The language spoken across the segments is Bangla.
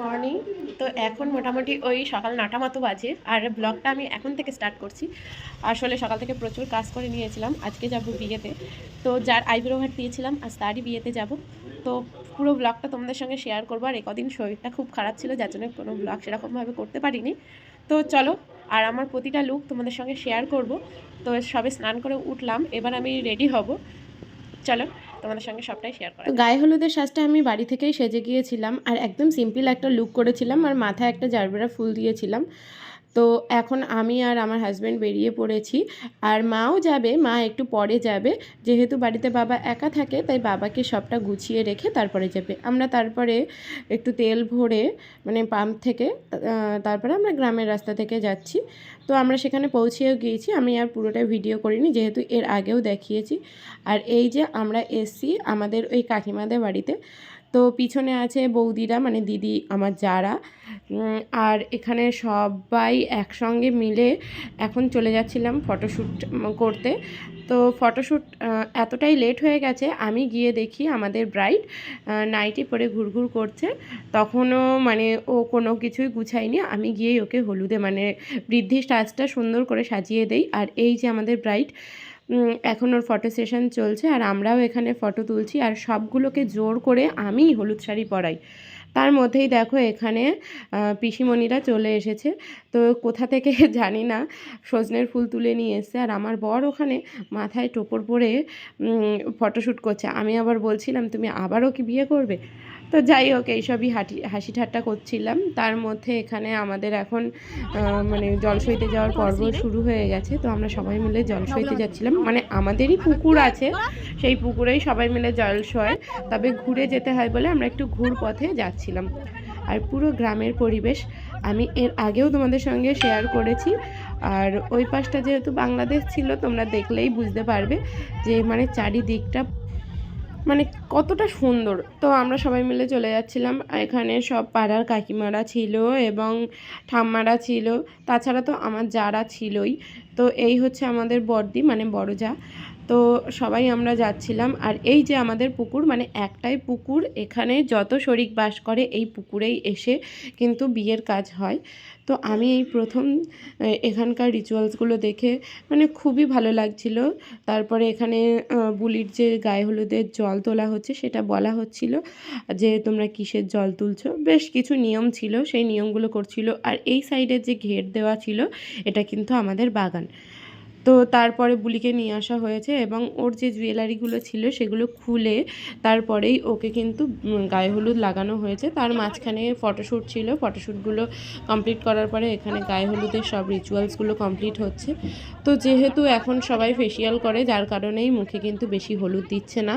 মর্নিং। তো এখন মোটামুটি ওই সকাল 9টা মতো বাজে, আর ব্লগটা আমি এখন থেকে স্টার্ট করছি। আসলে সকাল থেকে প্রচুর কাজ করে নিয়েছিলাম। আজকে যাব বিয়েতে, তো যার আইব্রো হাট দিয়েছিলাম আজ তারই বিয়েতে যাব। তো পুরো ব্লগটা তোমাদের সঙ্গে শেয়ার করবো। আর কদিন শরীরটা খুব খারাপ ছিল, যার জন্য কোনো ব্লগ সেরকমভাবে করতে পারিনি। তো চলো, আর আমার প্রতিটা লুক তোমাদের সঙ্গে শেয়ার করব। তো সবে স্নান করে উঠলাম, এবার আমি রেডি হব। চলো তোমাদের সঙ্গে সবটাই শেয়ার করা। তো গায়ে হলুদের সাজটা আমি বাড়ি থেকেই সেজে গিয়েছিলাম, আর একদম সিম্পল একটা লুক করেছিলাম, আর মাথায় একটা জারবেরা ফুল দিয়েছিলাম। তো এখন আমি আর আমার হাজব্যান্ড বেরিয়ে পড়েছি, আর মাও যাবে, মা একটু পরে যাবে। যেহেতু বাড়িতে বাবা একা থাকে, তাই বাবাকে সবটা গুছিয়ে রেখে তারপরে যাবে। আমরা তারপরে একটু তেল ভরে মানে পাম্প থেকে তারপরে আমরা গ্রামের রাস্তা থেকে যাচ্ছি। তো আমরা সেখানে পৌঁছেও গিয়েছি। আমি আর পুরোটা ভিডিও করিনি, যেহেতু এর আগেও দেখিয়েছি। আর এই যে আমরা এসছি আমাদের ওই কাকিমাদের বাড়িতে। তো পিছনে আছে বৌদিরা, মানে দিদি আমার যারা, আর এখানে সবাই একসঙ্গে মিলে এখন চলে যাচ্ছিলাম ফটোশ্যুট করতে। তো ফটোশ্যুট এতটাই লেট হয়ে গেছে, আমি গিয়ে দেখি আমাদের ব্রাইড নাইটি পরে ঘুরঘুর করছে। তখনও মানে ও কোনো কিছুই গুছায়নি, আমি গিয়েই ওকে হলুদে মানে বৃদ্ধির সাজটা সুন্দর করে সাজিয়ে দেই। আর এই যে আমাদের ব্রাইড, এখন ওর ফটো সেশন চলছে, আর আমরাও এখানে ফটো তুলছি, আর সবগুলোকে জোর করে আমিই হলুদ শাড়ি পরাই। তার মধ্যেই দেখো এখানে পিসিমণিরা চলে এসেছে। তো কোথা থেকে জানি না সজনের ফুল তুলে নিয়ে এসছে, আর আমার বর ওখানে মাথায় টোপর পরে ফটোশ্যুট করছে। আমি আবার বলছিলাম তুমি আবারও কি বিয়ে করবে? তো যাই হোক, এইসবই হাসি ঠাট্টা করছিলাম। তার মধ্যে এখানে আমাদের এখন মানে জলসইতে যাওয়ার পর্ব শুরু হয়ে গেছে। তো আমরা সবাই মিলে জলসইতে যাচ্ছিলাম, মানে আমাদেরই পুকুর আছে, সেই পুকুরেই সবাই মিলে জলসয়, তবে ঘুরে যেতে হয় বলে আমরা একটু ঘুর পথে যাচ্ছিলাম। আর পুরো গ্রামের পরিবেশ আমি এর আগেও তোমাদের সঙ্গে শেয়ার করেছি। আর ওই পাশটা যেহেতু বাংলাদেশ ছিল, তোমরা দেখলেই বুঝতে পারবে যে মানে চারিদিকটা মানে কতটা সুন্দর। তো আমরা সবাই মিলে চলে যাচ্ছিলাম। এখানে সব পাড়ার কাকিমারা ছিল এবং ঠাম্মারা ছিল, তাছাড়া তো আমার যারা ছিলই। তো এই হচ্ছে আমাদের বড়দি, মানে বড় যা। তো সবাই আমরা যাচ্ছিলাম। আর এই যে আমাদের পুকুর, মানে একটাই পুকুর, এখানে যত শরিক বাস করে এই পুকুরেই এসে কিন্তু বিয়ের কাজ হয়। তো আমি এই প্রথম এখানকার রিচুয়ালসগুলো দেখে মানে খুবই ভালো লাগছিল। তারপরে এখানে বুলির যে গায়ে হলুদের জল তোলা হচ্ছে সেটা বলা হচ্ছিল যে তোমরা কিসের জল তুলছো, বেশ কিছু নিয়ম ছিল, সেই নিয়মগুলো করছিল। আর এই সাইডের যে ঘের দেওয়া ছিল এটা কিন্তু আমাদের বাগান। তো তারপরে বুলিকে নিয়ে আসা হয়েছে এবং ওর যে জুয়েলারিগুলো ছিল সেগুলো খুলে তারপরেই ওকে কিন্তু গায়ে হলুদ লাগানো হয়েছে। তার মাঝখানে ফটোশ্যুট ছিল, ফটোশ্যুটগুলো কমপ্লিট করার পরে এখানে গায়ে হলুদের সব রিচুয়ালসগুলো কমপ্লিট হচ্ছে। তো যেহেতু এখন সবাই ফেসিয়াল করে, যার কারণেই মুখে কিন্তু বেশি হলুদ দিচ্ছে না।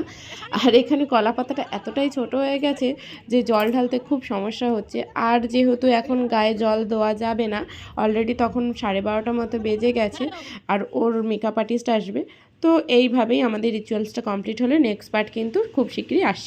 আর এখানে কলা পাতাটা এতটাই ছোট হয়ে গেছে যে জল ঢালতে খুব সমস্যা হচ্ছে। আর যেহেতু এখন গায়ে জল দেওয়া যাবে না, অলরেডি তখন 12:30 মতো বেজে গেছে, আর ওর মেকআপ আর্টিস্ট আসবে। তো এইভাবেই আমাদের রিচুয়ালসটা কমপ্লিট হলে নেক্সট পার্ট কিন্তু খুব শীঘ্রই আসছে।